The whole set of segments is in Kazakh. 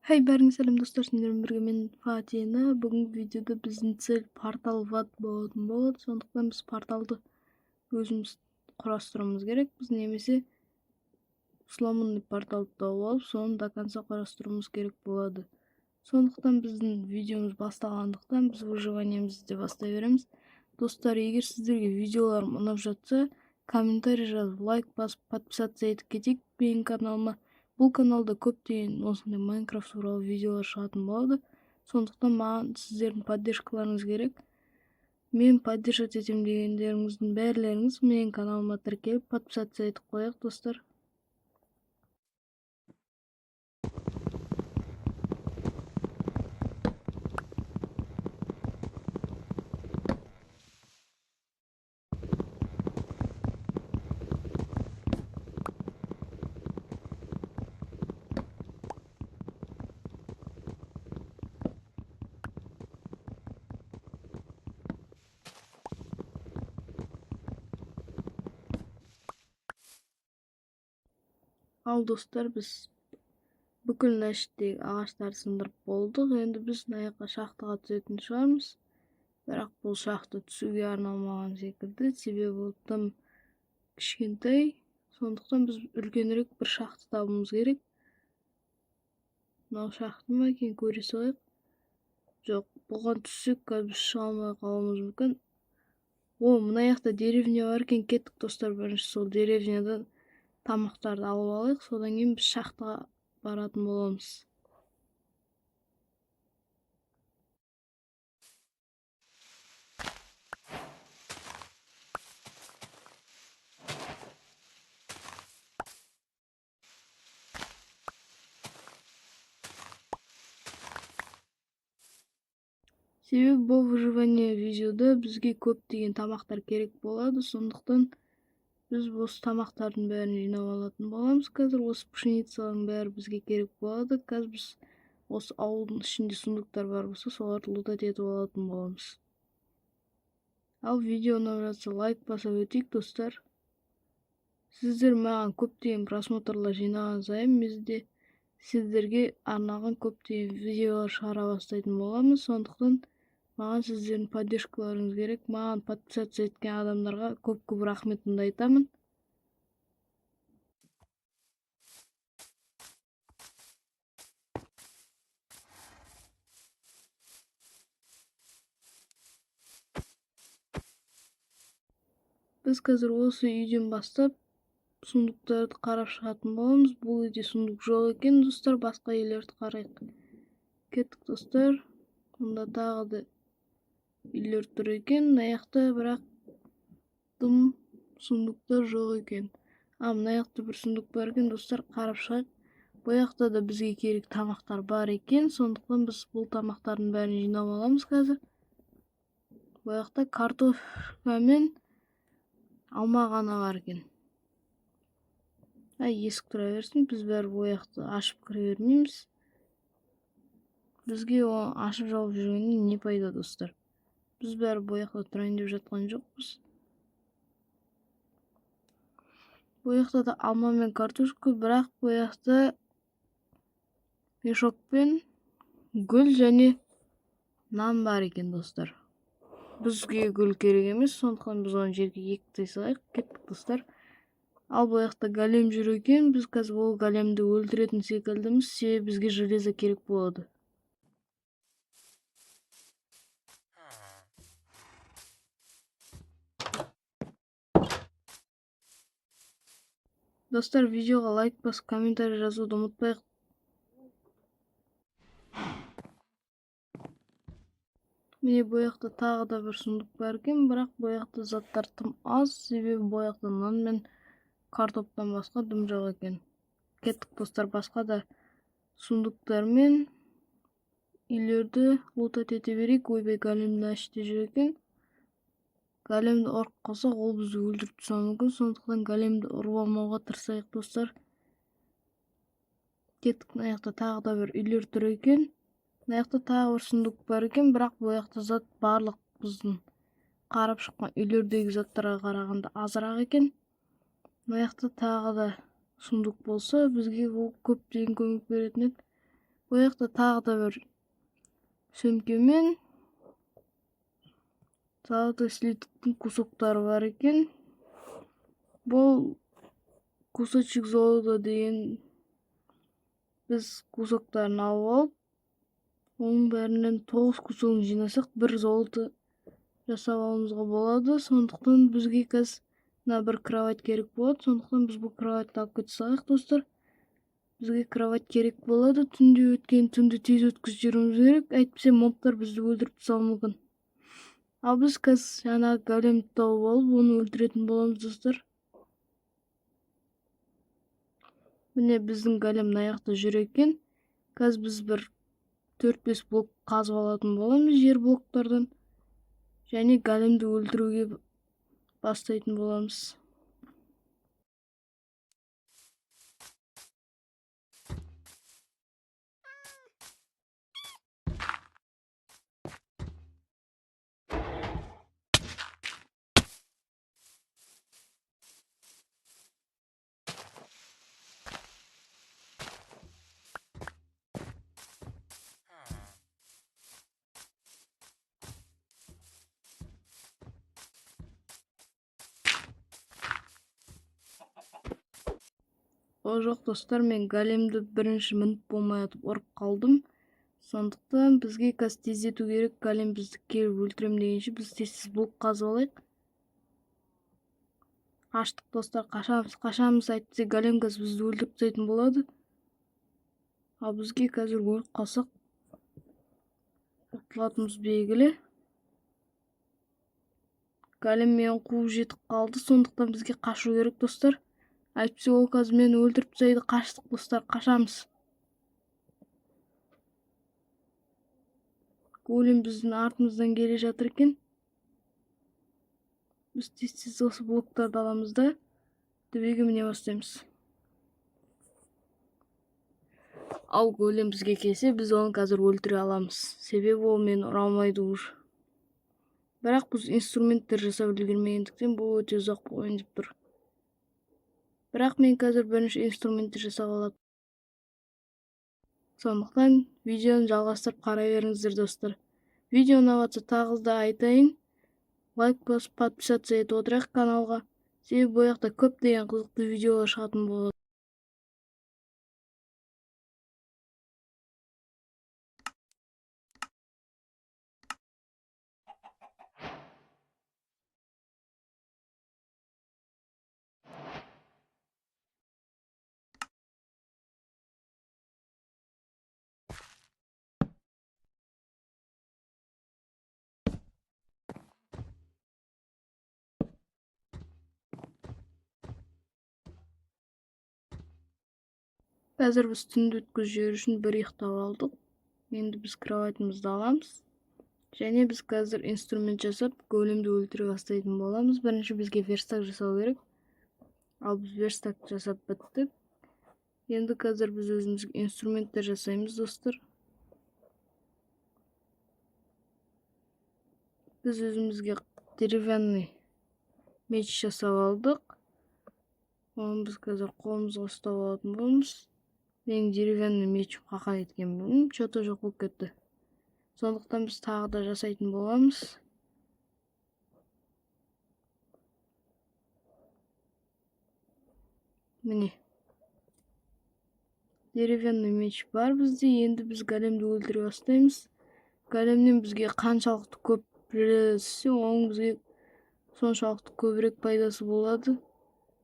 Hey, бәріңе сәлем достар, сендермен бірге мен Фатина. Бүгінгі видеода біздің цель портал ват болатын болады. Сондықтан біз порталды өзіміз құрастыруымыз керек. Біз немесе сломанный порталды тауып алып, соны до конца құрастыруымыз керек болады. Сондықтан біздің видеомыз басталғандықтан біз выживаниемізді де бастай береміз. Достар, егер сіздерге видеоларым ұнап жатса, комментарий жазып, лайк басып, подписаться етіп кетейік менің каналыма. Бұл каналда көптеген осындай Майнкрафт туралы видеолар шығатын болады. Сондықтан маған сіздердің поддержкаларыңыз керек. Мен поддержать етем дегендеріңіздің бәрлеріңіз менің каналыма тіркеліп, подписаться етіп қояйық, достар. Ал достар, біз бүкіл нәшіктегі ағаштарды сындырып болдық. Енді біз мына шахтаға түсетін шығармыз. Бірақ бұл шахта түсуге арналмаған секілді, себебі ол тым кішкентай. Сондықтан біз үлкенірек бір шахта табуымыз керек. Мынау шахта ма екен, көре салайық. Жоқ, бұған түссек, қазір біз шыға алмай қалуымыз мүмкін. Мына жақта деревня бар екен, кеттік достар, бірінші сол деревнядан тамақтарды алып алайық, содан кейін біз шахтаға баратын боламыз. Себебі бұл выживание видеода бізге көптеген тамақтар керек болады, сондықтан біз осы тамақтардың бәрін жинап алатын боламыз. Қазір осы пшеницаның бәрі бізге керек болады. Қазір біз осы ауылдың ішінде сундуктар бар болса, соларды лутать етіп алатын боламыз. Ал видео ұнап жатса лайк басып өтейік, достар. Сіздер маған көптеген просмотрлар жинаған сайын бізде сіздерге арналған көптеген видеолар шығара бастайтын боламыз. Сондықтан маған сіздердің поддержкаларыңыз керек. Маған подписаться еткен адамдарға көп рахметімді айтамын. Біз қазір осы үйден бастап сундуктарды қарап шығатын боламыз. Бұл үйде сундук жоқ екен, достар, басқа үйлерді қарайық. Кеттік, достар. Онда тағы да үйлер тұр екен, аяқта бірақ дым сундуктар жоқ екен. Мына жақта бір сундук бар екен, достар, қарап шығайық. Бұл жақта да бізге керек тамақтар бар екен, сондықтан біз бұл тамақтардың бәрін жинап аламыз қазір. Бұл жақта картошка мен алма ғана бар екен. Есік тұра берсін, біз бәрі бұл жақта ашып кіре бермейміз. Бізге ашып жауып жүргеннен не пайда, достар? Біз бәрі бұл жақта тұрайын деп жатқан жоқпыз. Бұл жақта да алма мен картошка, бірақ бұл жақта мешок пен гүл және нан бар екен, достар. Бізге гүл керек емес, сондықтан біз оны жерге екітай салайық. Кеттік, достар. Ал бұл жақта голем жүр екен. Біз қазір ол големді өлтіретін секілдіміз, себебі бізге железо керек болады. Достар, видеоға лайк басып, комментарий жазуды ұмытпайық. Міне бұл жақта тағы да бір сундук бар екен, бірақ бұл жақта заттар тым аз, себебі бұл жақта нан мен картоптан басқа дым жоқ екен. Кеттік, достар, басқа да сундуктар мен үйлерді лутать ете берейік. Ойбай, големді ашты жүр екен. Големді ұрып қалсақ, ол бізді өлтіріп тастауы мүмкін, сондықтан големді ұрып алмауға тырысайық, достар. Кеттік, мына жақта тағы да бір үйлер тұр екен. Мына жақта тағы бір сундук бар екен, бірақ бұл жақта зат барлық біздің қарап шыққан үйлердегі заттарға қарағанда азырақ екен. Мына жақта тағы да сундук болса, бізге ол көптеген көмек беретін еді. Bu yakta tағы да bir сөмкемен тағы да слиттің кусоктары бар екен. Бұл кусочек золота деген біз кусоктарын алып алып, оның бәрінен 9 кусогын жинасақ, бір золото жасап алуымызға болады. Сондықтан бізге қазір мына бір кровать керек болады. Сондықтан біз бұл кроватьты алып кете салайық, достар. Бізге кровать керек болады. Түнде өткен түнді тез өткізіп жіберуіміз керек. Әйтпесе мобтар бізді өлтіріп тастауы мүмкін. Ал біз қазір жаңағы големді тауып алып, оны өлтіретін боламыз, достар. Міне біздің голем мына жақта жүр екен. Қазір біз бір 4-5 блок қазып алатын боламыз жер блоктардан. Және големді өлтіруге бастайтын боламыз. О жоқ, достар, мен големді бірінші мініп болмай атып ұрып қалдым. Сондықтан бізге қазір тездету керек. Голем бізді келіп өлтірем дегенше біз тез блок қазып алайық. Аштық, достар, қашамыз. Әйтпесе голем қазір бізді өлтіріп тастайтын болады. Ал бізге қазір өліп қалсақ ұтылатынымыз белгілі. Голем мені қуып жетіп қалды. Сондықтан бізге қашу керек, достар. Әйтпесе ол қазір мені өлтіріп тастайды. Қаштық, достар, қашамыз. Голем біздің артымыздан келе жатыр екен. Біз тез осы блоктарды аламыз да төбеге міне бастаймыз. Ал голем бізге келсе, біз оны қазір өлтіре аламыз. Себебі ол мені ұра алмайды уже. Бірақ біз инструменттер жасап үлгермегендіктен бұл өте ұзақ ойын деп тұр. Бірақ мен қазір бірінші инструментті жасап аламын. Сондықтан видеоны жалғастырып қарай беріңіздер, достар. Видео ұнаватса тағы да айтайын. Лайк басып, подписаться етіп отырайық каналға. Себебі бұл жақта көптеген қызықты видеолар шығатын болады. Қазір біз түнді өткізіп жіберу үшін бір ұйықтап алдық. Енді біз кроватьымызды аламыз. Және біз қазір инструмент жасап, големді өлтіре бастайтын боламыз. Бірінші бізге верстак жасау керек. Ал біз верстак жасап біттік. Енді қазір біз өзімізге инструменттер жасаймыз, достар. Біз өзімізге деревянный меч жасап алдық. Оны біз қазір қолымызға ұстап алатын боламыз. Менің деревянный мечім қақа кеткен білмеймін, что-то жоқ болып кетті. Сондықтан біз тағы да жасайтын боламыз. Міне. Деревянный меч бар бізде. Енді біз големді өлтіре бастаймыз. Големнен бізге қаншалықты көп железо, оның бізге соншалықты көбірек пайдасы болады.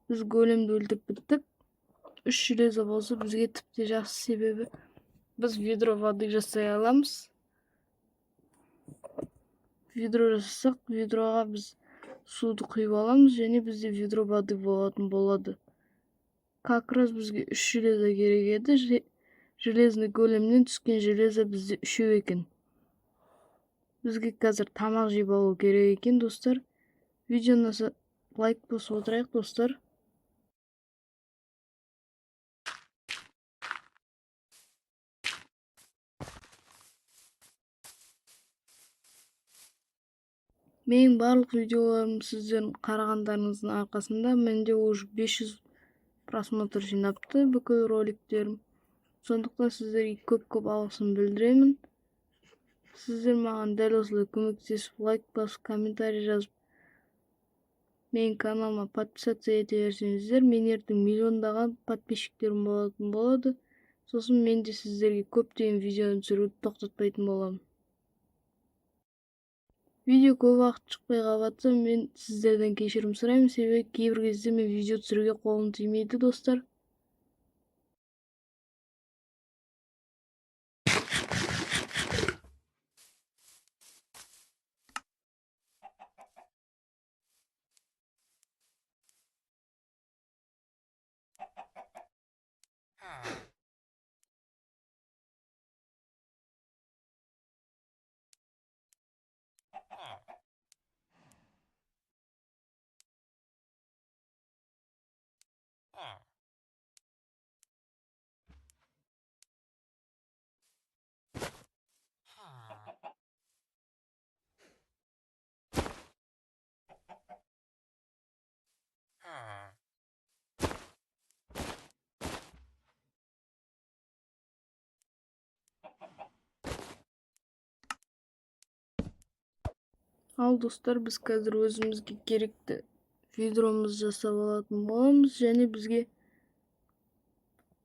Біз големді өлтіріп біттік. 3 железо болса бізге тіпті жақсы, себебі біз ведро воды жасай аламыз. Ведро жасасақ, ведроға біз суды құйып аламыз, және бізде ведро воды болатын болады. Как раз бізге 3 железо керек еді. Железный големнен түскен железо бізде 3 екен. Бізге қазір тамақ жеп алу керек екен, достар. Видеоны лайк басып отырайық, достар. Менің барлық видеоларым сіздердің қарағандарыңыздың арқасында менде уже 500 просмотр жинапты бүкіл роликтерім. Сондықтан сіздерге көп алғысым білдіремін. Сіздер маған дәл осылай көмектесіп, лайк басып, комментарий жазып, менің каналыма подписаться ете берсеңіздер, мен ертең миллиондаған подписчиктерім болатын болады. Сосын мен де сіздерге көптеген видеоны түсіруді тоқтатпайтын боламын. Видео көп уақыт шықпай қалыватса, мен сіздерден кешірім сұраймын, себебі кейбір кезде мен видео түсіруге қолым тимейді, достар. Ал достар, біз қазір өзімізге керекті ведромызды жасап алатын боламыз, және бізге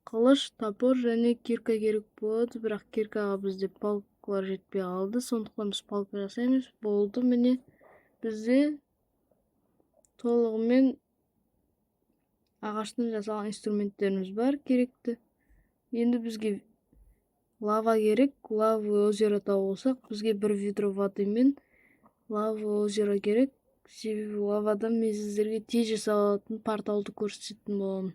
қылыш, топор және кирка керек болады, бірақ киркаға бізде палкалар жетпей қалды, сондықтан біз палка жасаймыз. Болды, міне бізде толығымен ағаштан жасалған инструменттеріміз бар керекті. Енді бізге лава керек. Лава озеро тауып алсақ, бізге бір ведро водымен лава озеро керек. Себебі лавадан мен сіздерге тез жасап алатын порталды көрсететін боламын.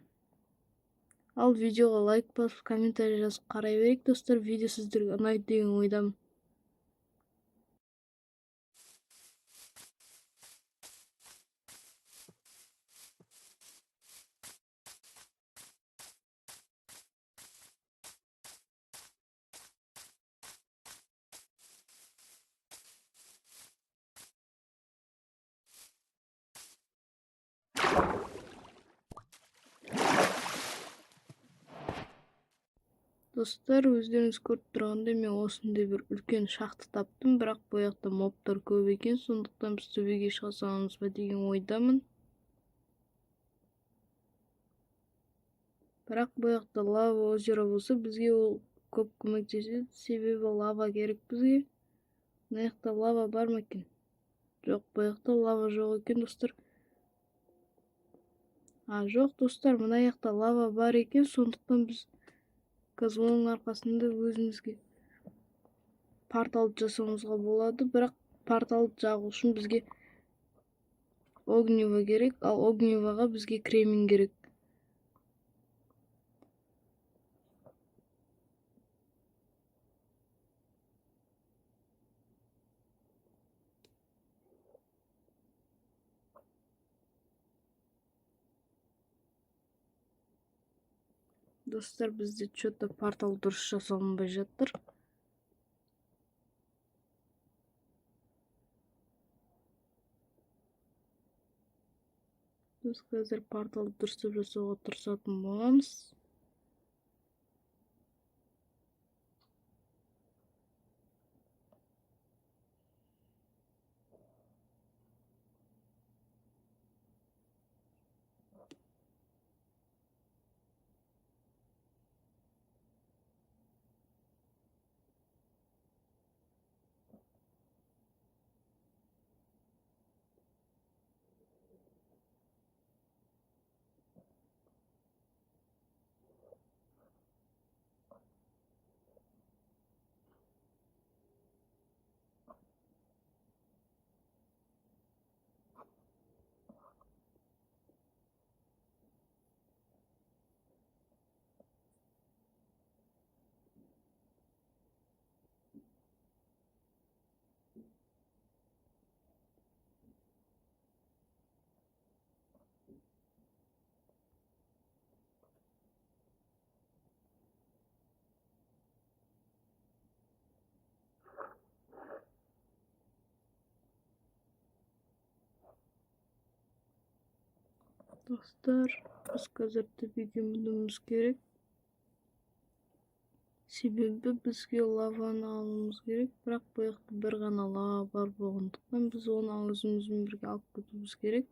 Ал видеоға лайк басып, комментарий жазып қарай берейік, достар. Видео сіздерге ұнайды деген ойдамын. Достар, өздеріңіз көріп тұрғандай, мен осындай бір үлкен шахта таптым, бірақ бұл жақта мобтар көп екен, сондықтан біз төбеге шыға саламыз ба деген ойдамын. Бірақ бұл жақта лава озеро болса, бізге ол көп көмектеседі, себебі лава керек бізге. Мына жақта лава бар ма екен? Жоқ, бұл жақта лава жоқ екен, достар. Жоқ, достар, мына жақта лава бар екен, сондықтан біз оның арқасында өзімізге порталды жасауымызға болады, бірақ порталды жағу үшін бізге огниво керек, ал огнивоға бізге кремень керек. Достар, бізде что-то портал дұрыс жасалынбай жатыр. Біз қазір порталды дұрыстап жасауға тырысатын боламыз. Достар, біз қазір төбеге мінуіміз керек. Себебі бізге лаваны алуымыз керек, бірақ бұл жақта бір ғана лава бар болғандықтан біз оны өзімізбен бірге алып кетуіміз керек.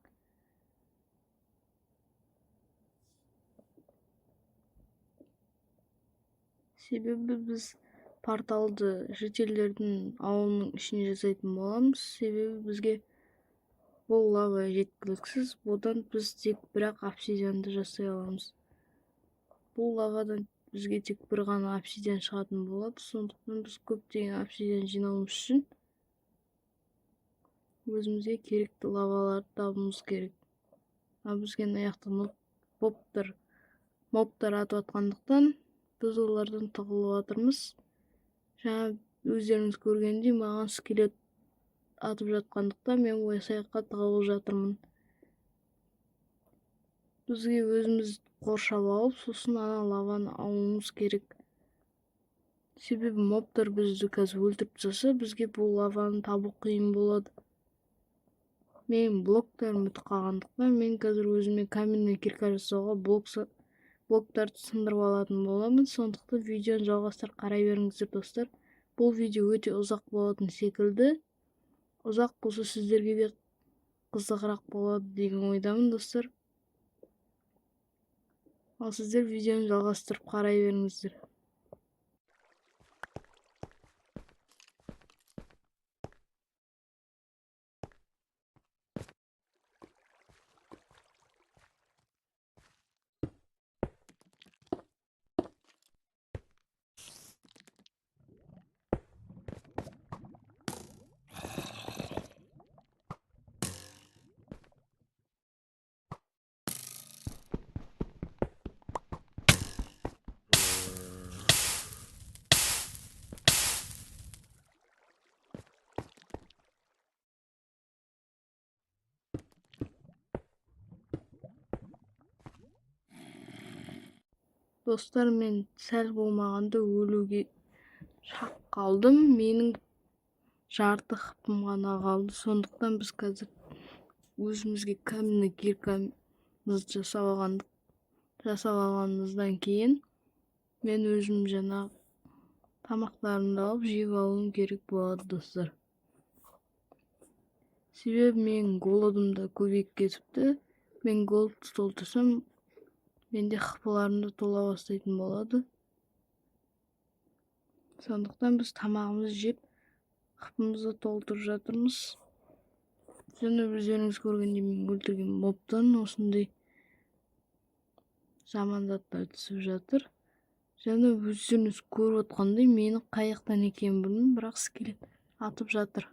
Себебі біз порталды шетелдердің ауылының ішіне жасайтын боламыз. Себебі бізге бұл лава жеткіліксіз, бұдан біз тек бірақ обсидианды жасай аламыз. Бұл лавадан бізге тек бір ғана обсидиан шығатын болады, сондықтан біз көптеген обсидиан жинауымыз үшін өзімізге керекті лаваларды табуымыз керек. Ал бізге аяқты мобтар атып атқандықтан біз олардан тығылып жатырмыз. Жаңа өздеріңіз көргендей маған скелет атып жатқандықтан мен ойсайыққа тығылып жатырмын. Бізге өзіміз қоршап алып, сосын ана лаваны алуымыз керек. Себебі мобтар бізді қазір өлтіріп тастаса, бізге бұл лаваны табу қиын болады. Мен блоктарым бітіп қалғандықтан мен қазір өзіме каменный кирка жасауға блоктарды сындырып алатын боламын. Сондықтан видеоны жалғастырып қарай беріңіздер достар. Бұл видео өте ұзақ болатын секілді. Ұзақ болса сіздерге де қызығырақ болады деген ойдамын достар. Ал сіздер видеоны жалғастырып қарай беріңіздер. Достар, мен сәл болмағанда өлуге шақ қалдым. Менің жарты хпым ғана қалды. Сондықтан біз қазір өзімізге каменный киркамызды жасап алғанымыздан кейін мен өзім жаңа тамақтарымды алып жеп алуым керек болады достар. Себебі мен голодым да көбейіп кетіпті. Мен голодты толтырсам, менде хпыларым да тола бастайтын болады. Сондықтан біз тамағымызды жеп, хпымызды толтырып жатырмыз. Және өздеріңіз көргендей мен өлтірген мобтан осындай жаман заттар түсіп жатыр. Және өздеріңіз көріп отқандай мені қаяқтан екенін білмеймін, бірақ скелет атып жатыр.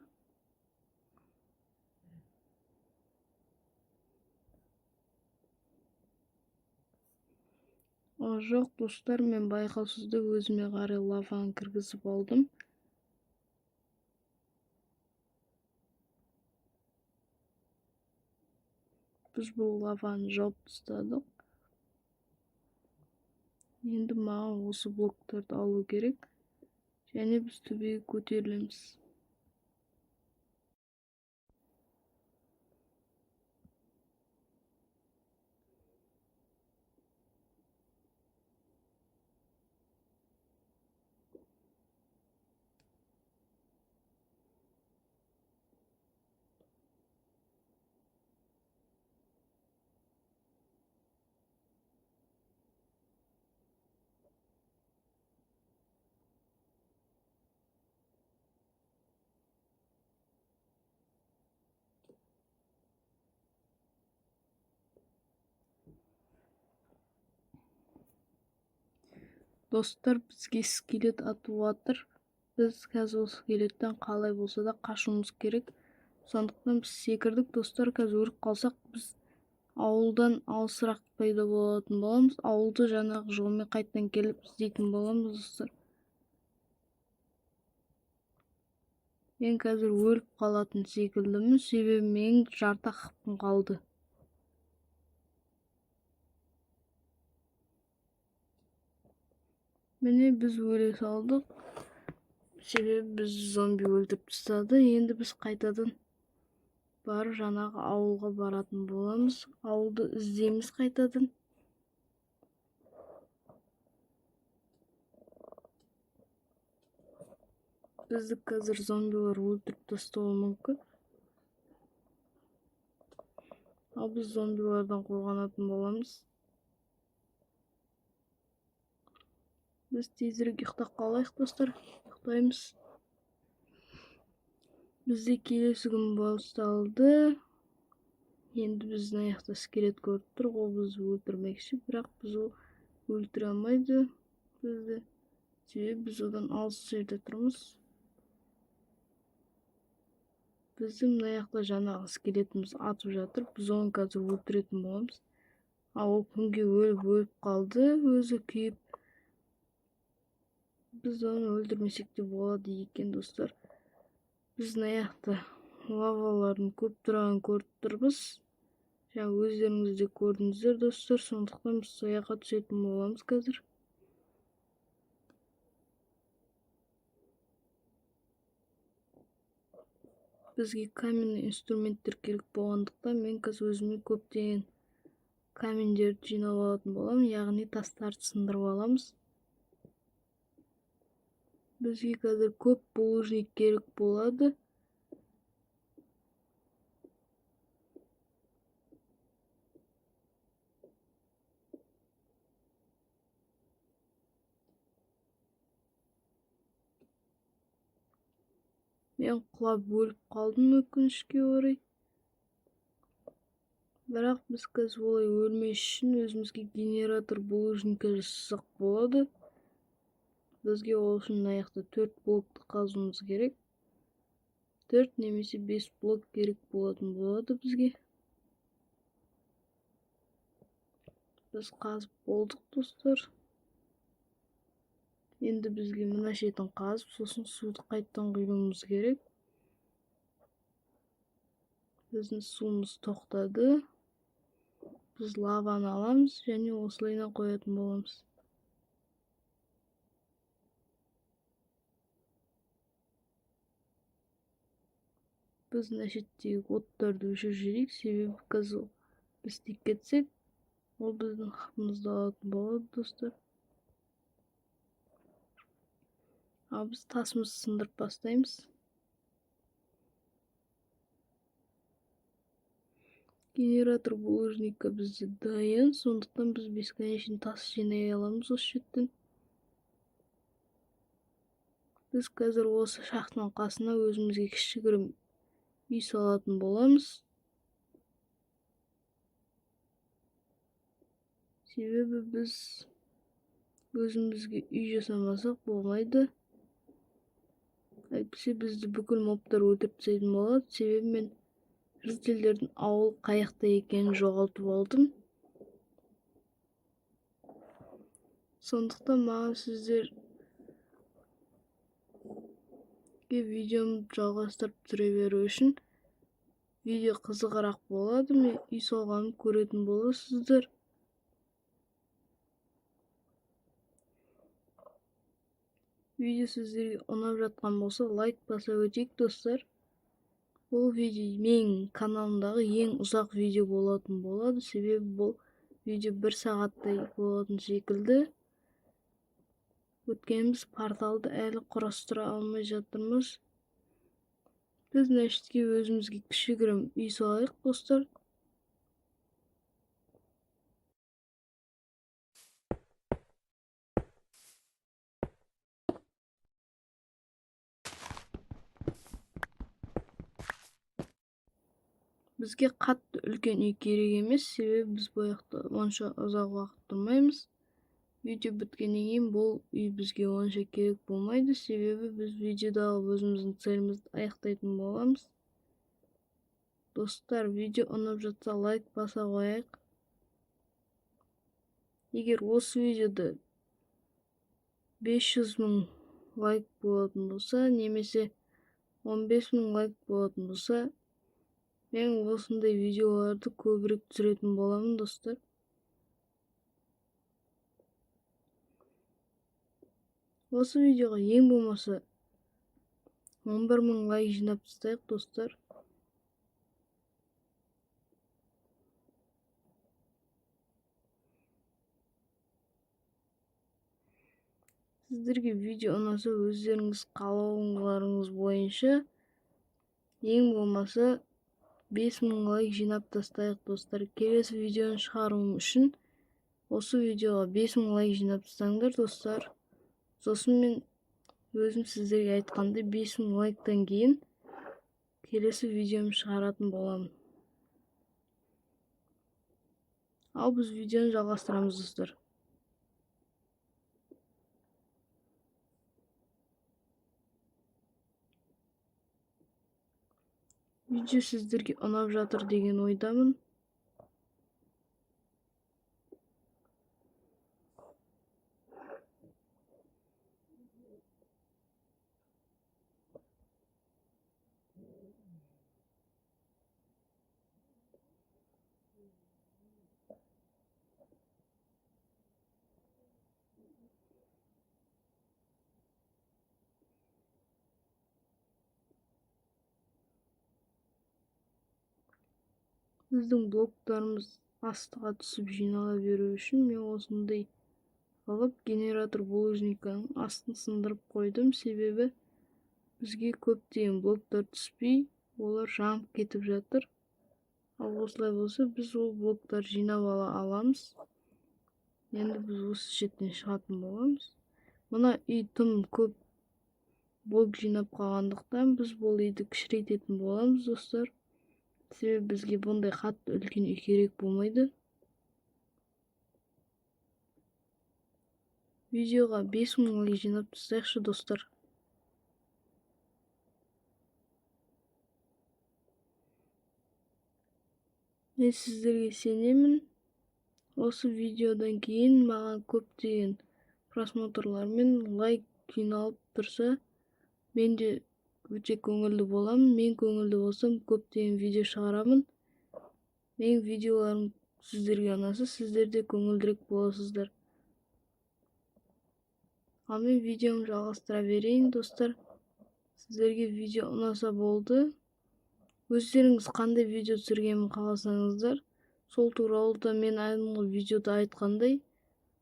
Жоқ достар, мен байқаусызда өзіме қарай лаваны кіргізіп алдым. Біз бұл лаваны жауып тастадық. Енді маған осы блоктарды алу керек. Және біз төбеге көтерілеміз. Достар, бізге скелет атып жатыр. Біз қазір осы скелеттен қалай болса да қашуымыз керек. Сондықтан біз секірдік достар. Қазір өліп қалсақ, біз ауылдан алысырақ пайда болатын боламыз. Ауылды жаңағы жолмен қайтадан келіп іздейтін боламыз достар. Мен қазір өліп қалатын секілдімін, себебі менің жарты хпым қалды. Міне біз өле салдық. Себебі біз зомби өлтіріп тастады. Енді біз қайтадан барып жаңағы ауылға баратын боламыз. Ауылды іздейміз қайтадан. Bizdi қазір зомбилар өлтіріп тастауы мүмкін. Ал біз зомбилардан қорғанатын боламыз. Біз тезірек ұйықтап қалайық, достар. Ұйықтаймыз. Бізде келесі күн басталды. Енді біздің аяқта скелет көріп тұр, ол бізді өлтірмекші, бірақ біз ол өлтіре алмайды бізді. Себебі біз одан алыс жерде тұрмыз. Біздің мына аяқта жаңағы скелетіміз атып жатыр. Біз оны қазір өлтіретін боламыз. Ал ол күнге өліп қалды, өзі күйіп. Біз оны өлтірмесек те болады екен, достар. Біздің аяқта лавалардың көп тұрғанын көріп тұрмыз. Жаңа өздеріңіз де көрдіңіздер, достар. Сондықтан біз сояққа түсетін боламыз қазір. Бізге каменный инструменттер керек болғандықтан мен қазір өзіме көптеген камендерді жинап алатын боламын, яғни тастарды сындырып аламыз. Бізге қазір көп булыжник керек болады. Мен құлап өліп қалдым, өкінішке орай. Бірақ біз қазір олай өлмес үшін өзімізге генератор булыжника жасасақ болады. Бізге ол үшін аяқта 4 блокты қазуымыз керек. 4 немесе 5 блок керек болатын болады бізге. Біз қазып болдық, достар. Енді бізге мына шетін қазып, сосын суды қайттан құюымыз керек. Біздің суымыз тоқтады. Біз лаваны аламыз және осылайынан қоятын боламыз. Біз мына шеттегі оттарды өшіріп жіберейік, себебі қазір біз тиіп кетсек, ол біздің хақымызды алатын болады, достар. Ал біз тасымызды сындырып бастаймыз. Генератор булыжника бізде дайын, сондықтан біз бесконечный тас жинай аламыз осы шеттен. Біз қазір осы шахтаның қасына өзімізге кішігірім үй салатын боламыз. Себебі біз өзімізге үй жасамасақ болмайды. Әйтпесе бізді бүкіл мобтар өлтіріп тастайтын болады. Себебі мен жителдердің ауыл қаяқта екенін жоғалтып алдым. Сондықтан маған сіздерге видеомды жалғастырып жүре беру үшін видео қызығырақ болады. Мен үй салғанын көретін боласыздар. Видео сіздерге ұнап жатқан болса, лайк баса өтейік, достар. Бұл видео менің каналымдағы ең ұзақ видео болатын болады. Себебі бұл видео 1 сағаттай болатын секілді. Өткеніміз порталды әлі құрастыра алмай жатырмыз. Біз нәшітке өзімізге кішігірім үй салайық, достар. Бізге қатты үлкен үй керек емес, себебі біз бояқта онша ұзақ уақыт тұрмаймыз. Видео біткеннен кейін бұл үй бізге онша керек болмайды, себебі біз видеодағы өзіміздің целімізді аяқтайтын боламыз. Достар, видео ұнап жатса лайк баса қояйық. Егер осы видеода 500 мың лайк болатын болса, немесе 15 мың лайк болатын болса, мен осындай видеоларды көбірек түсіретін боламын, достар. Осы видеоға ең болмаса 11 мың лайк жинап тастайық, достар. Сіздерге видео ұнаса, өздеріңіз қалауларыңыз бойынша ең болмаса 5000 лайк жинап тастайық достар. Келесі видеоны шығаруым үшін осы видеоға 5000 лайк жинап тастаңдар достар. Сосын мен өзім сіздерге айтқандай 5000 лайктан кейін келесі видеоны шығаратын боламын. Ал біз видеоны жалғастырамыз достар. Видео сіздерге ұнап жатыр деген ойдамын. Біздің блоктарымыз астыға түсіп жинала беру үшін мен осындай алып генератор булыжниканың астын сындырып қойдым. Себебі бізге көптеген блоктар түспей, олар жанып кетіп жатыр. Ал осылай болса, біз ол блоктар жинап ала аламыз. Енді біз осы жерден шығатын боламыз. Мына үй тым көп блок жинап қалғандықтан біз бұл үйді кішірейтетін боламыз достар. Себебі бізге бұндай қатты үлкен үй керек болмайды. Видеоға 5000 лайк жинап тастайықшы достар. Мен сіздерге сенемін. Осы видеодан кейін маған көптеген просмотрлар мен лайк жиналып тұрса, мен де өте көңілді боламын. Мен көңілді болсам, көптеген видео шығарамын. Менің видеоларым сіздерге ұнаса, сіздер де көңілдірек боласыздар. Ал мен видеомды жалғастыра берейін достар. Сіздерге видео ұнаса болды. Өздеріңіз қандай видео түсіргенімді қаласаңыздар, сол туралы да мен алдыңғы видеода айтқандай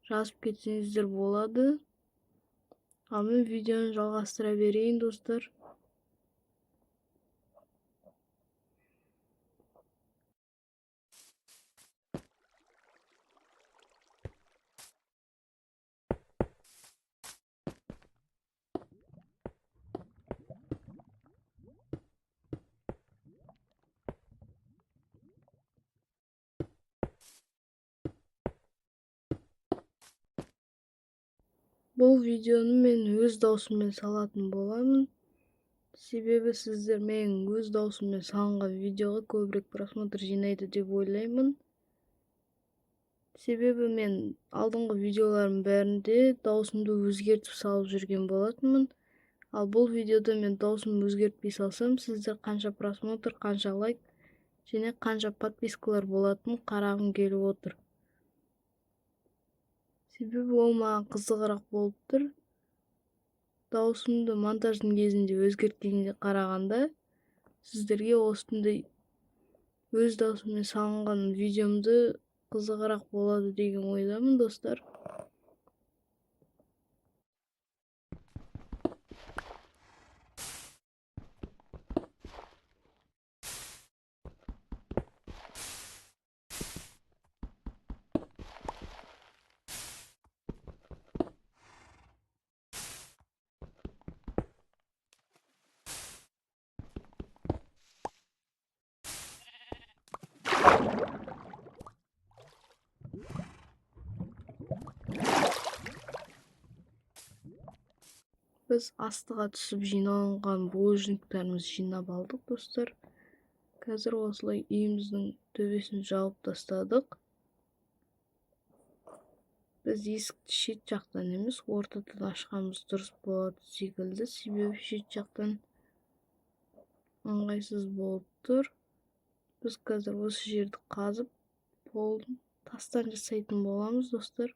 жазып кетсеңіздер болады. Ал мен видеоны жалғастыра берейін достар. Бұл видеоны мен өз даусыммен салатын боламын. Себебі сіздер менің өз даусыммен салынған видеоға көбірек просмотр жинайды деп ойлаймын. Себебі мен алдыңғы видеоларым бәрінде даусымды өзгертіп салып жүрген болатынмын. Ал бұл видеода мен даусымды өзгертпей салсам, сіздер қанша просмотр, қанша лайк және қанша подпискалар болатынын қарағым келіп отыр. Себебі ол маған қызығырақ болып тұр. Даусымды монтаждың кезінде өзгерткенге қарағанда, сіздерге осындай өз даусыммен салынған видеомды қызығырақ болады деген ойдамын достар. Біз астыға түсіп жиналған булыжниктарымызды жинап алдық достар. Қазір осылай үйіміздің төбесін жауып тастадық. Біз есікті шет жақтан емес, ортадан ашқанымыз дұрыс болады секілді. Себебі шет жақтан ыңғайсыз болып тұр. Біз қазір осы жерді қазып, полын тастан жасайтын боламыз достар.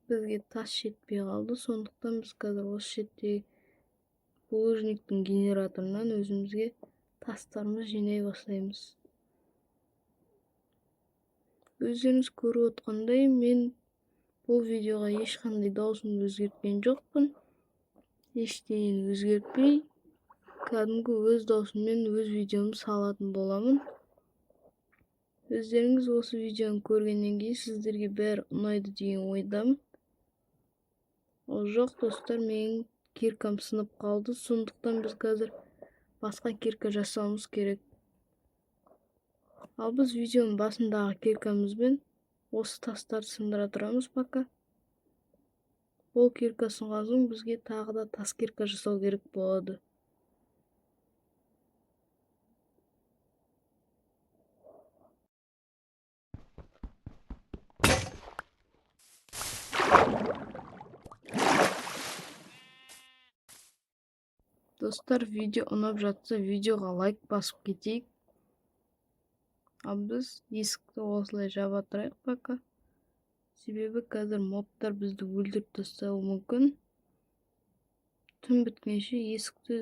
Бізге тас жетпей қалды, сондықтан біз қазір осы шеттегі булыжниктің генераторынан өзімізге тастарымызды жинай бастаймыз. Өздеріңіз көріп отқандай, мен бұл видеоға ешқандай даусымды өзгерткен жоқпын. Ештеңені өзгертпей, кәдімгі өз даусыммен өз видеомды салатын боламын. Өздеріңіз осы видеоны көргеннен кейін сіздерге бәрі ұнайды деген ойдамын. Ол жоқ, достар, менің киркам сынып қалды, сондықтан біз қазір басқа кирка жасауымыз керек. Ал біз видеоның басындағы киркамызбен осы тастарды сындыра тұрамыз пока. Ол кирка сынған соң бізге тағы да тас кирка жасау керек болады. Достар, видео ұнап жатса, видеоға лайк басып кетейік. Ал біз есікті осылай жаба тұрайық пока. Себебі қазір мобтар бізді өлтіріп тастауы мүмкін. Түн біткенше есікті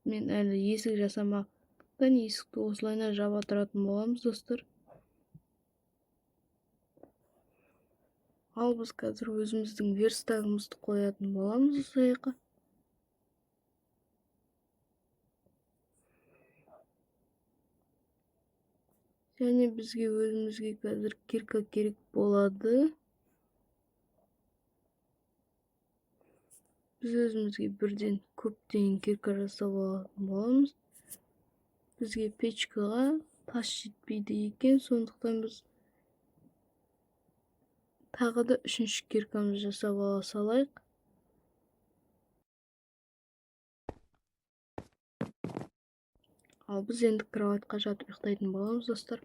мен әлі есік жасамақтан есікті осылайына жаба тұратын боламыз, достар. Ал біз қазір өзіміздің верстагымызды қоятын боламыз осы жаққа. Және бізге өзімізге қазір кирка керек болады. Біз өзімізге бірден көптеген кирка жасап алатын боламыз. Бізге печкаға тас жетпейді екен, сондықтан біз тағы да үшінші киркамызды жасап ала салайық. Ал біз енді кроватқа жатып ұйықтайтын боламыз, достар.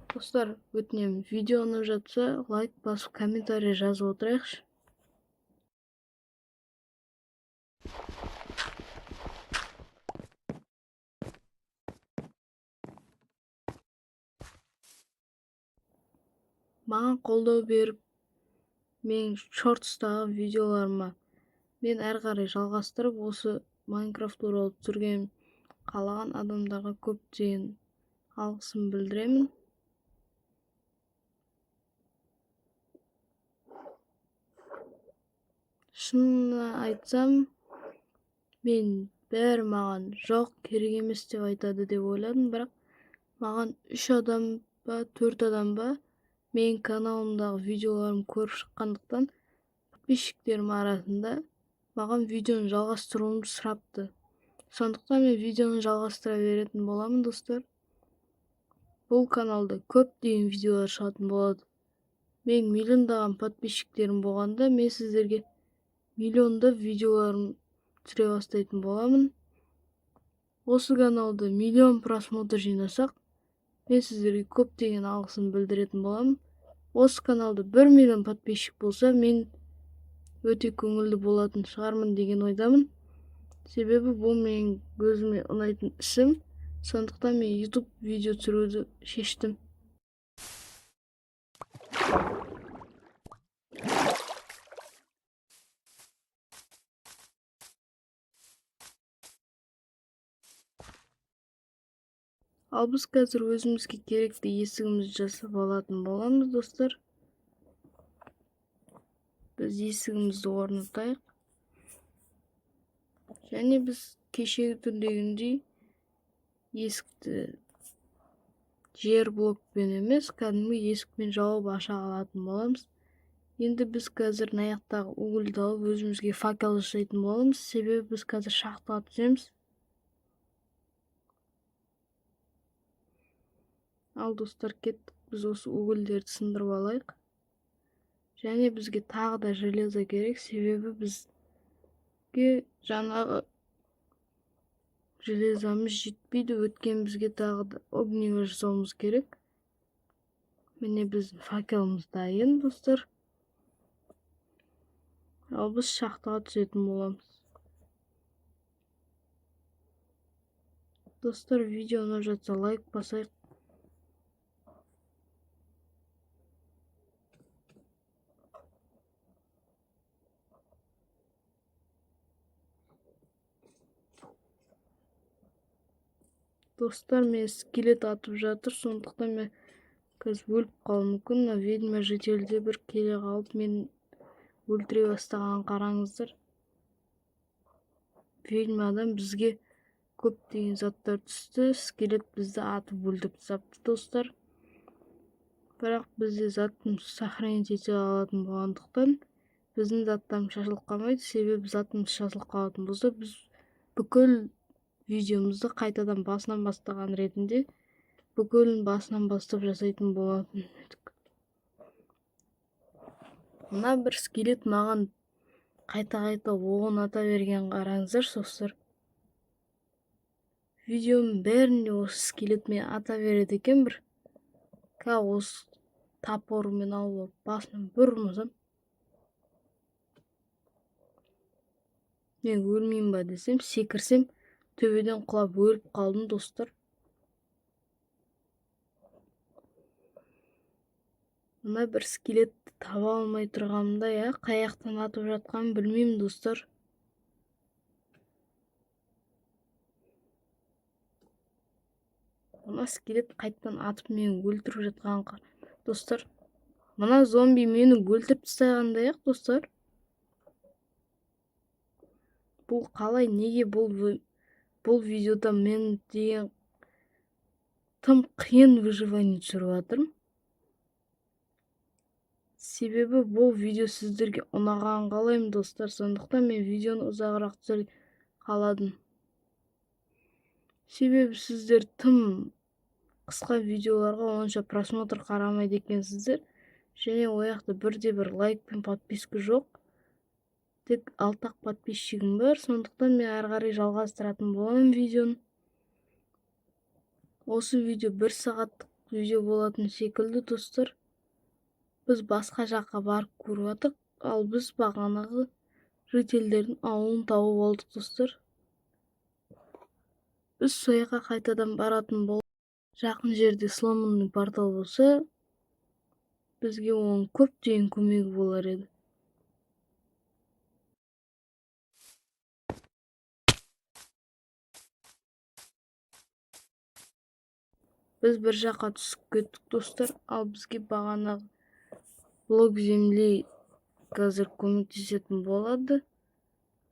Достар, өтінемін, видео ұнап жатса, лайк басып, комментарий жазып отырайықшы. Маған қолдау беріп, менің шортстағы видеоларыма мен әрі қарай жалғастырып, осы Майнкрафт туралы түсірген қалаған адамдарға көптеген алғысым білдіремін. Шынына айтсам, мен бәрі маған жоқ, керек емес деп айтады деп ойладым, бірақ маған 3 адам ба 4 адам ба менің каналымдағы видеоларым көріп шыққандықтан подписчиктерім арасында маған видеоны жалғастыруымды сұрапты. Сондықтан мен видеоны жалғастыра беретін боламын, достар. Бұл каналда көптеген видеолар шығатын болады. Мен миллиондаған подписчиктерім болғанда, мен сіздерге миллиондап видеоларым түсіре бастайтын боламын. Осы каналда миллион просмотр жинасақ, мен сіздерге көптеген алғысын білдіретін боламын. Осы каналда 1 миллион подписчик болса, мен өте көңілді болатын шығармын деген ойдамын. Себебі бұл менің өзіме ұнайтын ісім, сондықтан мен YouTube видео түсіруді шештім. Ал біз қазір өзімізге керекті есігімізді жасап алатын боламыз, достар. Біз есігімізді орнатайық. Және біз кешегі түрдегіндей есікті жер блокпен емес, кәдімгі есікпен жауып аша алатын боламыз. Енді біз қазір аяқтағы угольді алып өзімізге факел жасайтын боламыз, себебі біз қазір шахтаға түсеміз. Ал достар, кеттік, біз осы угольдерді сындырып алайық. Және бізге тағы да железо керек, себебі бізге жаңағы железомыз жетпейді, өткен бізге тағы да огневый жасауымыз керек. Міне біздің факеліміз дайын, достар. Ал біз шахтаға түсетін боламыз. Достар, видео ұнап жатса лайк басайық. Достар, мен скелет атып жатыр, сондықтан мен қазір өліп қалуы мүмкін. Мына ведьма жителде бір келе қалып мені өлтіре бастаған, қараңыздар. Ведьмадан бізге көптеген заттар түсті. Скелет бізді атып өлтіріп тастапты, достар. Бірақ бізде затымыз сохранить ете алатын болғандықтан біздің заттарымыз шашылып қалмайды. Себебі затымыз шашылып қалатын болса, біз бүкіл видеомызды қайтадан басынан бастаған ретінде бүкілін басынан бастап жасайтын болатын едік. Мына бір скелет маған қайта-қайта оғын ата берген, қараңыздар, достар. Видеоның бәрінде осы скелет мен ата береді екен бір. Осы топорымен алып басынан бір ұрмасам. Мен өлмеймін ба десем, секірсем, төбеден құлап өліп қалдым, достар. Мына бір скелетті таба алмай тұрғанымда, қай жақтан атып жатқанын білмеймін, достар. Мына скелет қайттан атып мені өлтіріп жатқан, достар. Мына зомби мені өлтіріп тастағандай, достар. Бұл қалай, неге бұл видеода мен деген тым қиын выживание түсіріп жатырмын. Себебі бұл видео сіздерге ұнаған қалаймын, достар. Сондықтан мен видеоны ұзағырақ түсіріп қаладым. Себебі сіздер тым қысқа видеоларға онша просмотр қарамайды екенсіздер. Және ояқта бірде-бір лайк пен подписка жоқ. Тек 6 подписчигім бар. Сондықтан мен ары қарай жалғастыратын боламын видеоны. Осы видео 1 сағаттық видео болатын секілді, достар. Біз басқа жаққа барып көріп жатырмық, ал біз бағанағы жительдердің ауылын тауып алдық, достар. Біз сояққа қайтадан баратын болып, жақын жерде сломанный портал болса, бізге оның көптеген көмегі болар еді. Біз бір жаққа түсіп кеттік, достар, ал бізге бағанағы блок земли қазір көмектесетін болады.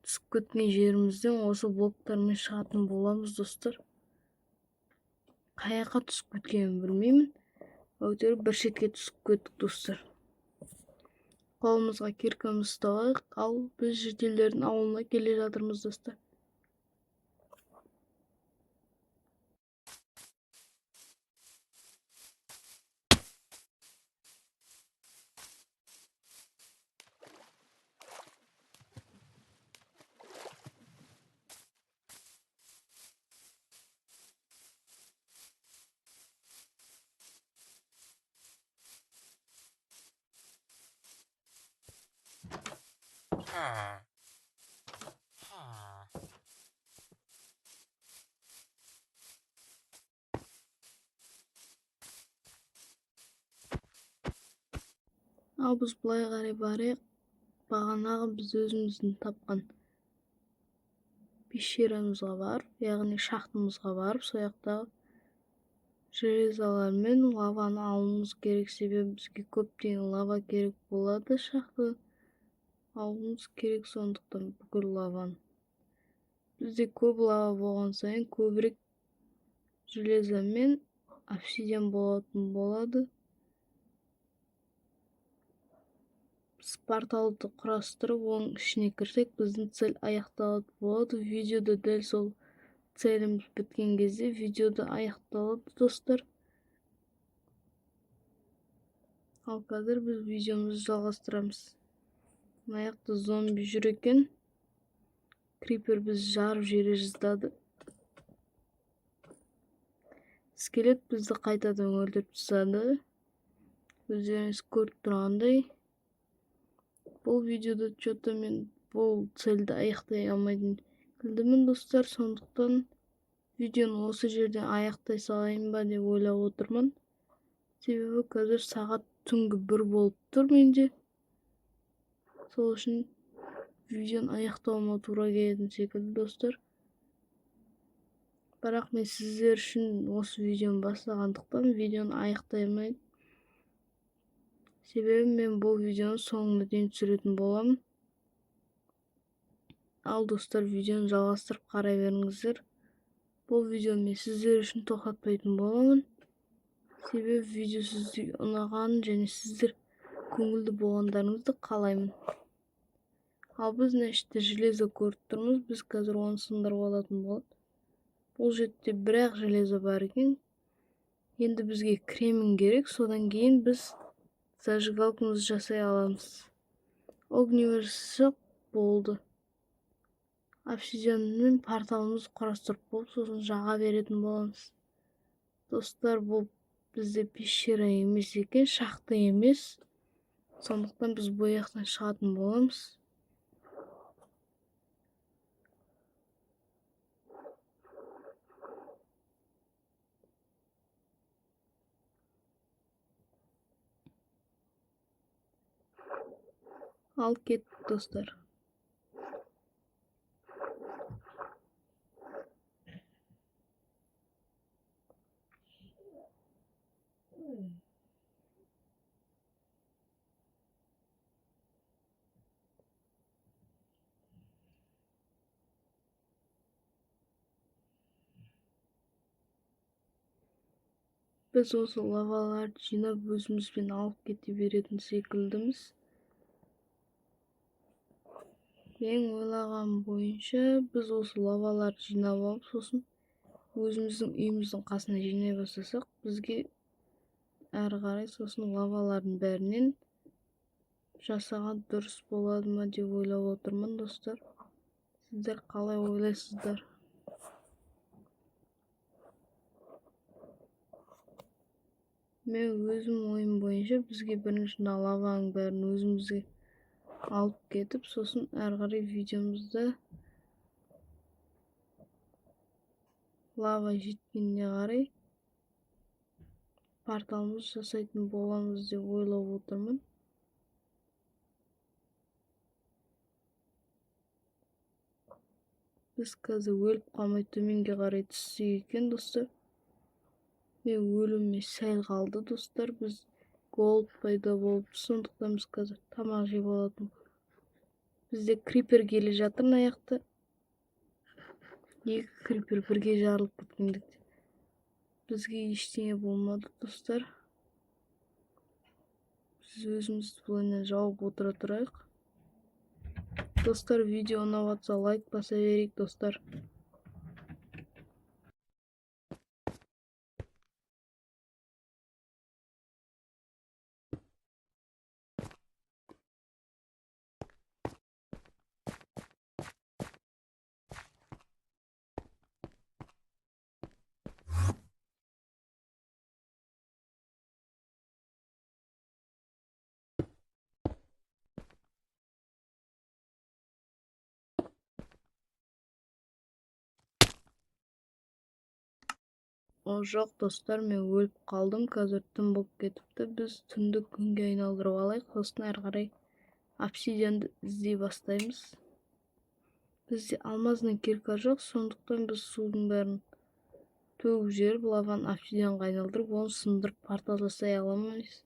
Түсіп кеткен жерімізден осы блоктармен шығатын боламыз, достар. Қай жаққа түсіп кеткенін білмеймін. Әйтеуір бір шетке түсіп кеттік, достар. Қолымызға киркамызды ұстап алайық, ал біз жителдердің ауылына келе жатырмыз, достар. Ал біз былай қарай барайық. Бағанағы біз өзіміздің тапқан пещерамызға барып, яғни шахтамызға барып, сояқтағы железалар мен лаваны алуымыз керек. Себебі бізге көптеген лава керек болады, шахта алуымыз керек. Сондықтан бүкіл лаваны. Бізде көп лава болған сайын көбірек железа мен обсидиан болатын болады. Біз порталды құрастырып, оның ішіне кірсек, біздің цель аяқталады болады. Видеода дәл сол целіміз біткен кезде видеода аяқталады, достар. Ал қазір біз видеомызды жалғастырамыз. Мына жақта зомби жүр екен. Крипер біз жарып жібере жаздады. Скелет бізді қайтадан өлтіріп тастады. Өздеріңіз көріп тұрғандай. Бұл видеода что-то мен бұл цельді аяқтай алмайтын келдімін, достар. Сондықтан видеоны осы жерден аяқтай салайын ба деп ойлап отырмын. Себебі қазір сағат түнгі 1 болып тұр менде. Сол үшін видеоны аяқтауыма тура келетін секілді, достар. Бірақ мен сіздер үшін осы видеоны бастағандықтан видеоны аяқтай алмаймын. Себеби мен бул видеону соңуна чейин түшүрөтүн болом. Ал достор, видеону жалгастырып карай бериңиздер. Бул видеону мен сиздер үчүн токтотпойтун боломун. Себеби видео сизге унаганын жана сиздер көңүлдүү болгондарыңызды каалаймын. Ал биз нечте железо көрүп турмуз. Биз азыр аны сындырып алатын болот. Бул жерде бир-ак железо бар экен. Энди бизге кремень керек. Содан кийин биз зажигалкамызды жасай алабыз. Огни берсек болду. Обсидиан менен порталыбызды курастырып болуп, сосын жага беретін боламыз. Достор, бул бизде пещера эмес экен, шахта эмес. Сондуктан биз бул жактан чыгатын боламыз. Ал кеттик достор. Biz осы лаваларды жинап өзүмүзбен алып кете беретін секилдимиз. Мен ойлағаным боюнча біз осы лаваларды жинап алып, сосын өзіміздің үйіміздің қасына жинай бастасақ, бізге әрі қарай сосын лавалардың бәрінен жасаған дұрыс болады ма деп ойлап отырмын, достар. Сіздер қалай ойлайсыздар? Мен өзім ойым бойынша бізге бірінші лаваның бәрін өзімізге алып кетіп, сосын әрі қарай видеомызда лава жеткеніне қарай порталымызды жасайтын боламыз деп ойлап отырмын. Біз қазір өліп қалмай төменге қарай түссек екен, достар. Мен өлуіме сәл қалды, достар. Біз голд пайда болып, сондықтан біз қазір тамақ жеп алатын. Бізде крипер келе жатыр мына жақта. Екі крипер бірге жарылып кеткендіктен бізге ештеңе болмады, достар. Біз өзімізді бұлайынан жауып отыра тұрайық. Достар, видео ұнап жатса лайк баса берейік, достар. О жоқ, достар, мен өліп қалдым. Қазір түн болып кетіпті. Біз түнді күнге айналдырып алайық. Сосын әрі қарай обсидианды іздей бастаймыз. Бізде алмазный кирка жоқ, сондықтан біз судың бәрін төгіп жіберіп, лаваны обсидианға айналдырып, оны сындырып портал жасай аламыз.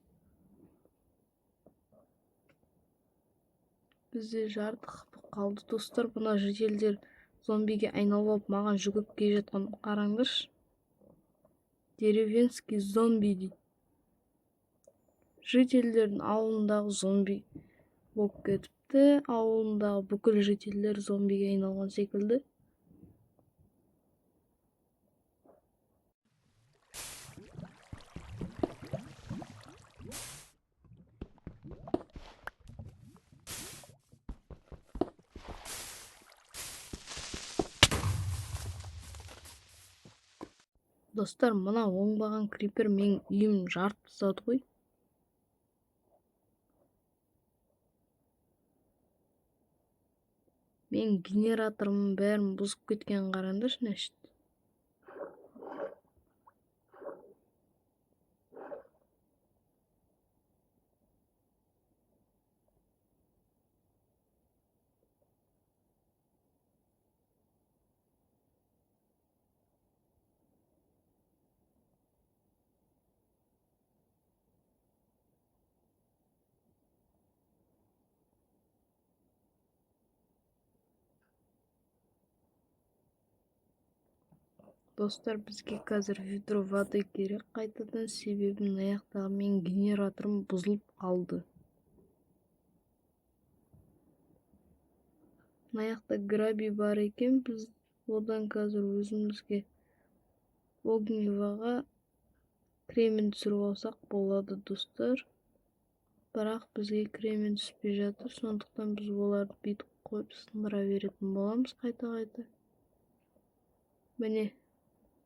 Бізде жарты қылып қалды, достар. Мына жителдер зомбиге айналып алып маған жүгіріп келе жатқан, қараңдаршы. Деревенский зомби дейді. Жителдердің ауылындағы зомби болып кетіпті. Ауылындағы бүкіл жителдер зомбиге айналған секілді. Достар, мына оңбаған крипер менің үйім жарып тастады ғой. Мен генераторымның бәрін бұзып кеткен, қараңдаршы, нәшт. Достар, бізге қазір ведро воды керек қайтадан, себебі мына жақтағы менің генераторым бұзылып қалды. Мына жақта граби бар екен, біз одан қазір өзімізге огневаға кремень түсіріп алсақ болады, достар. Бірақ бізге кремень түспей жатыр, сондықтан біз оларды бүйтіп қойып сындыра беретін боламыз қайта-қайта. Міне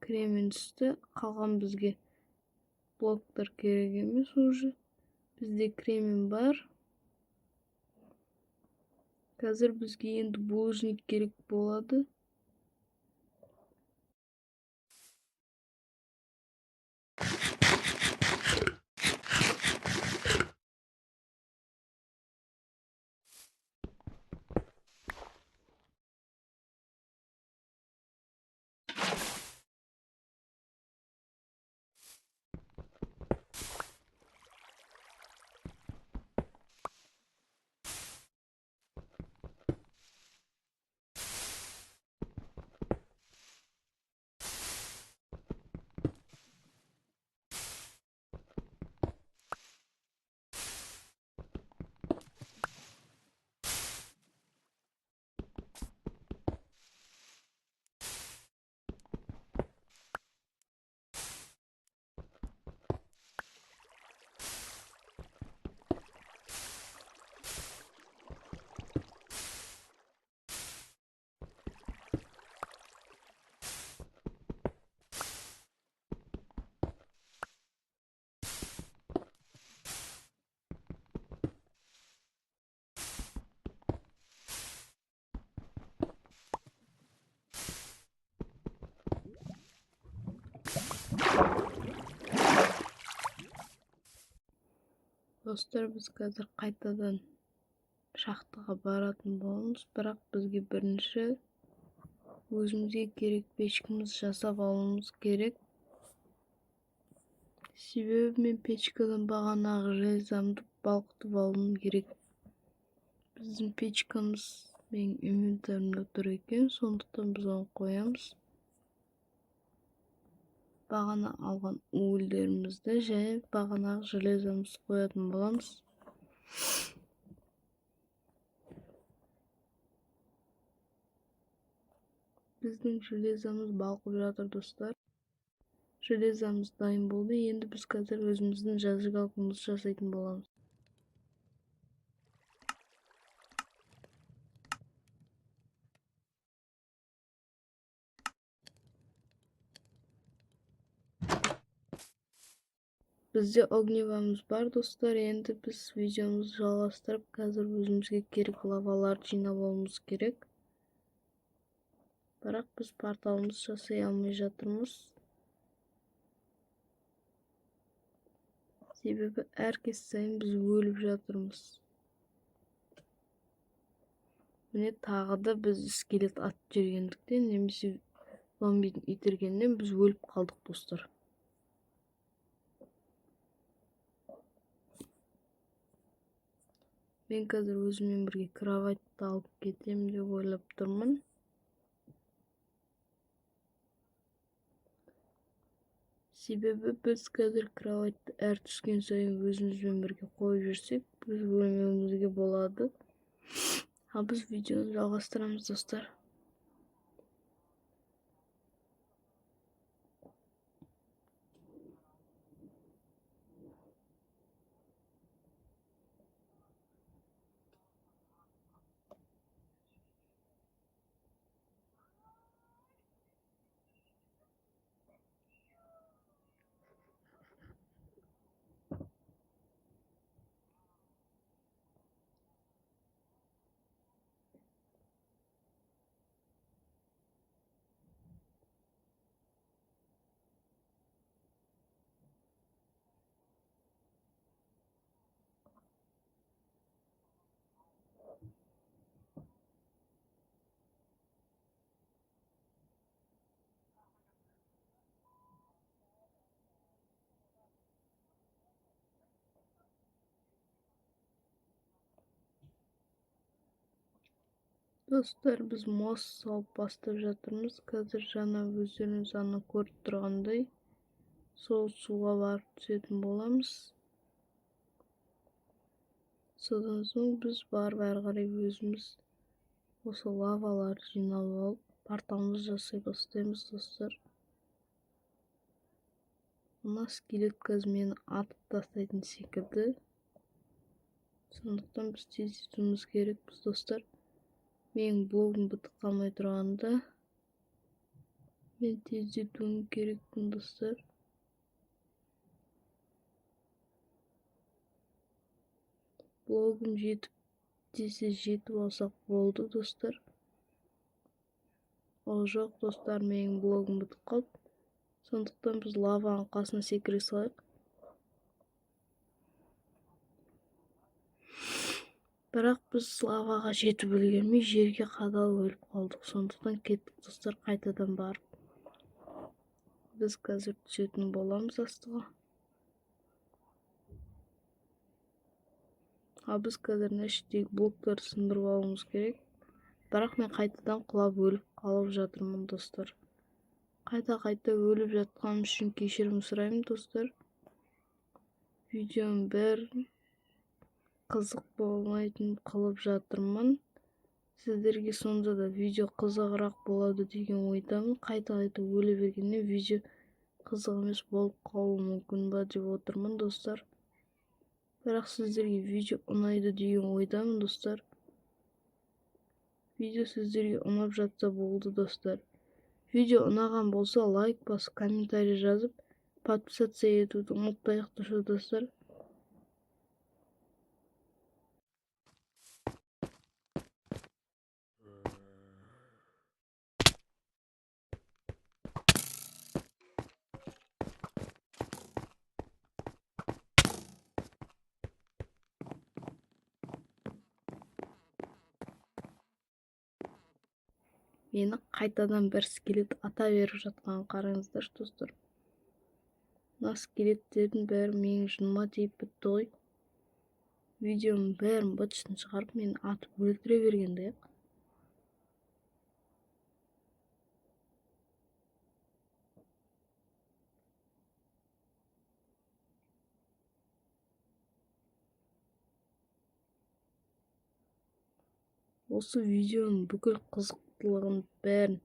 кремень түсті, қалған бізге блоктар керек емес уже. Бізде кремень бар. Қазір бізге енді булыжник керек болады. Достар, біз қазір қайтадан шахтаға баратын боламыз, бірақ бізге бірінші өзімізге керек печкамыз жасап алуымыз керек. Себебі мен печкадан бағанағы железамды балқытып алуым керек. Біздің печкамыз менің инвентарымда тұр екен, сондықтан біз оны қоямыз. Бағана алған уыльдерімізді және бағанағы железамызды қоятын боламыз. Біздің железамыз балқып жатыр, достар. Железамыз дайын болды. Енді біз қазір өзіміздің зажигалкамызды жасайтын боламыз. Бізде огневамыз бар, достар. Енді біз видеомызды жалғастырып, қазір өзімізге керек лаваларды жинап алуымыз керек. Бірақ біз порталымызды жасай алмай жатырмыз. Себебі әр кез сайын біз өліп жатырмыз. Міне тағы да біз скелет атып жібергендіктен, немесе зомбидің итергеннен біз өліп қалдық, достар. Мен қазір өзіммен бірге кроватьты алып кетемін деп ойлап тұрмын. Себебі біз қазір кроватьты әр түскен сайын өзімізбен бірге қойып жүрсек, біз өлмеуімізге болады. Ал біз видеоны жалғастырамыз, достар. Dostlar, biz most салып бастап жатырмыз. Қазір жана өздеріңіз аны көріп тұрғандай сол суға барып түсетін боламыз. Содан соң біз барып әрі қарай өзіміз осы лаваларды жинап алып порталымызды жасай бастаймыз, достар. Мына скелет қазір мені атып тастайтын секілді. Сондықтан біз тездетуіміз керекпіз, достар. Менің блогым бітіп қалмай тұрғанда мен тездетуім керекпін, достар. Блогым жетіп алсақ болды, достар. Ол жоқ, достар, менің блогым бітіп қалды. Сондықтан біз лаваның қасына секіре салайық. Бірақ біз лаваға жетіп үлгермей жерге қадалып өліп қалдық. Сондықтан кеттік, достар, қайтадан барып. Біз қазір түсетін боламыз астыға. Біз қазір іштегі блоктарды сындырып алуымыз керек. Бірақ мен қайтадан құлап өліп қалып жатырмын, достар. Қайта өліп жатқаным үшін кешірім сұраймын, достар. Видеоның бәрін қызық болмайтын қылып жатырмын. Сіздерге сонда да видео қызығырақ болады деген ойдамын. Қайта өле бергенде видео қызық емес болып қалуы мүмкін ба деп отырмын, достар. Бірақ сіздерге видео ұнайды деген ойдамын, достар. Видео сіздерге ұнап жатса болды, достар. Видео ұнаған болса лайк басып, комментарий жазып, подписаться етуді ұмытпайық, достар. Мені қайтадан бір скелет ата беріп жатқан қараңыздар, достар. Мына скелеттердің бәрі менің жыныма тиіп бітті ғой. Видеоның бәрін бытшын шығарып, мені атып өлтіре бергенде. Осы видеоның бүкіл қызықтылығын бәрін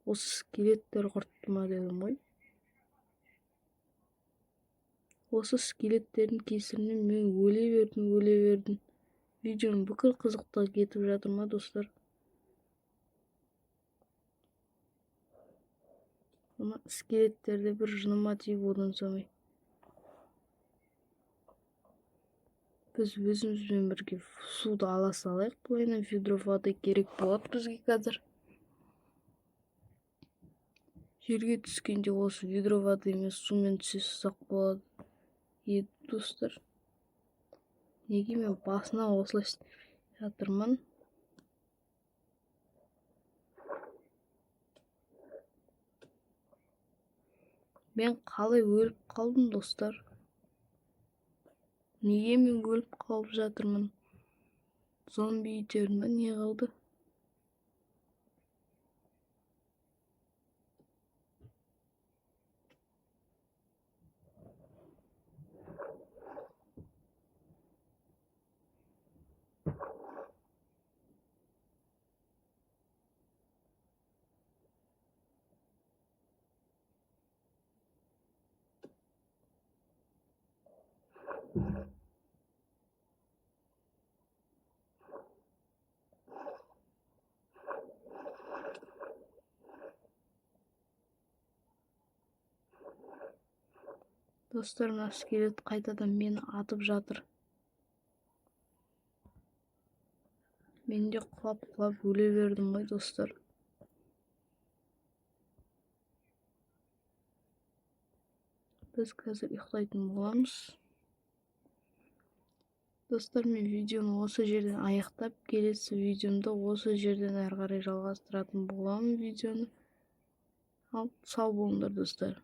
осы скелеттер құртты ма дедім ғой. Осы скелеттердің кесірінен мен өле бердім. Видеоның бүкіл қызықтығы кетіп жатыр ма, достар? Мына скелеттерде бір жыныма тиіп одан самай. Біз өзімізбен бірге суды ала салайық. Бұлайынан ведро воды керек болады бізге қазір. Жерге түскенде осы ведро воды емес сумен түсе салсақ болады еді, достар. Неге мен басына осылай жатырмын? Мен қалай өліп қалдым, достар? Неге мен өліп қалып жатырмын? Зомби итерін ба, не қалды? Достар, мына скелет қайтадан мені атып жатыр. Мен де құлап өле бердім ғой, достар. Біз қазір ұйықтайтын боламыз. Достар, мен видеоны осы жерден аяқтап, келесі видеомда осы жерден әрі қарай жалғастыратын боламын видеоны. Ал сау болыңдар, достар.